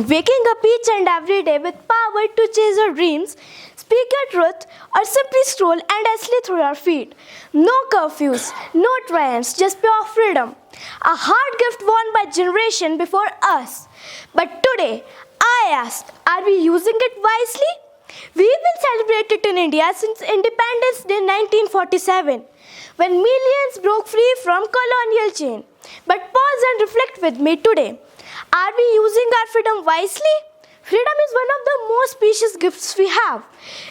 Waking up each and every day with power to chase our dreams, speak your truth, or simply scroll endlessly through your feed. No curfews, no trends, just pure freedom. A hard gift won by generation before us. But today, I ask, are we using it wisely? We will celebrate it in India since Independence Day 1947, when millions broke free from colonial chain. But pause and reflect with me today. Are we using our freedom wisely? Freedom is one of the most precious gifts we have.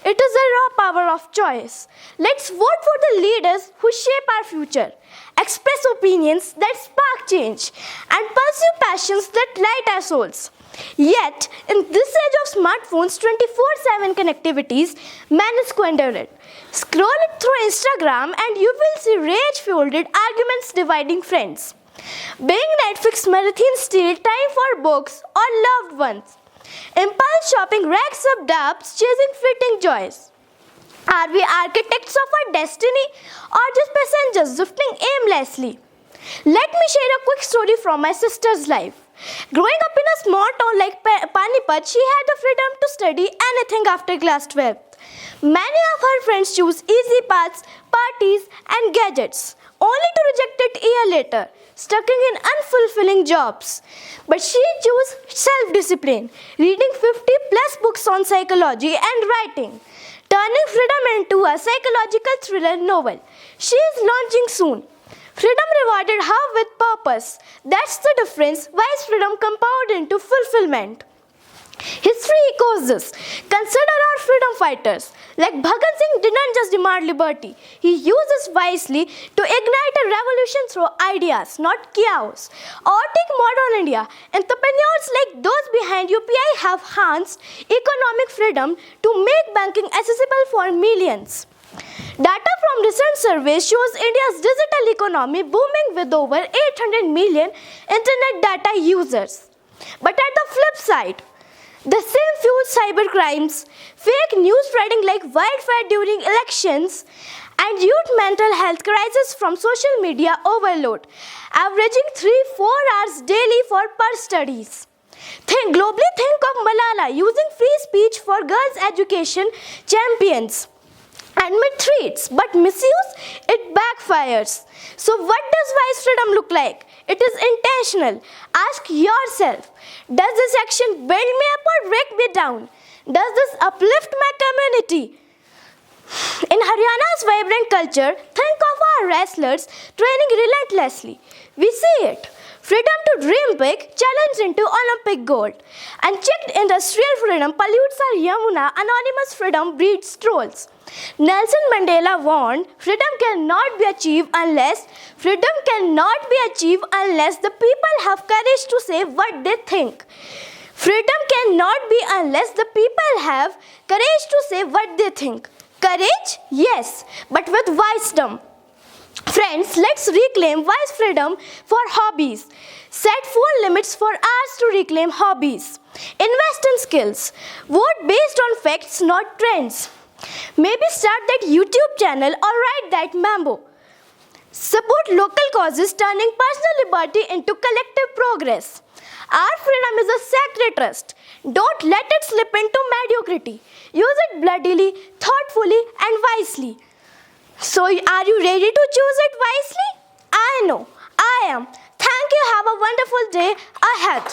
It is a raw power of choice. Let's vote for the leaders who shape our future, express opinions that spark change, and pursue passions that light our souls. Yet, in this age of smartphones, 24/7 connectivities, many squander it. Scroll it through Instagram and you will see rage-fueled arguments dividing friends. Being Netflix marathon steal time for books or loved ones. Impulse shopping racks up debts chasing fleeting joys. Are we architects of our destiny or just passengers drifting aimlessly? Let me share a quick story from my sister's life. Growing up in a small town like Panipat, she had the freedom to study anything after class 12. Many of her friends choose easy paths, parties, and gadgets, only to reject it a year later, stuck in unfulfilling jobs. But she chose self-discipline, reading 50 plus books on psychology and writing, turning freedom into a psychological thriller novel. She is launching soon. Freedom rewarded her with purpose. That's the difference. Wise freedom compounded into fulfillment. History echoes this. Consider our freedom fighters. Like Bhagat Singh didn't just demand liberty. He used this wisely to ignite a revolution through ideas, not chaos. Or take modern India. Entrepreneurs like those behind UPI have harnessed economic freedom to make banking accessible for millions. Data from recent surveys shows India's digital economy booming with over 800 million internet data users. But at the flip side, the same fuels cybercrimes, fake news spreading like wildfire during elections, and youth mental health crisis from social media overload, averaging 3-4 hours daily for per studies. Globally, think of Malala using free speech for girls' education champions. Admit threats, but misuse, it backfires. So what does wise freedom look like? It is intentional. Ask yourself, does this action build me up or break me down? Does this uplift my community? In Haryana's vibrant culture, think of our wrestlers training relentlessly. We see it. Freedom to dream big, challenged into Olympic gold. Unchecked industrial freedom pollutes our Yamuna, anonymous freedom breeds trolls. Nelson Mandela warned, freedom cannot be achieved unless the people have courage to say what they think. Freedom cannot be unless the people have courage to say what they think. Courage? Yes, but with wisdom. Friends, let's reclaim wise freedom for hobbies. Set 4 limits for hours to reclaim hobbies. Invest in skills. Vote based on facts, not trends. Maybe start that YouTube channel or write that memo. Support local causes, turning personal liberty into collective progress. Our freedom is a sacred trust. Don't let it slip into mediocrity. Use it bloodily, thoughtfully, and wisely. So, are you ready to choose it wisely? I know, I am. Thank you. Have a wonderful day ahead.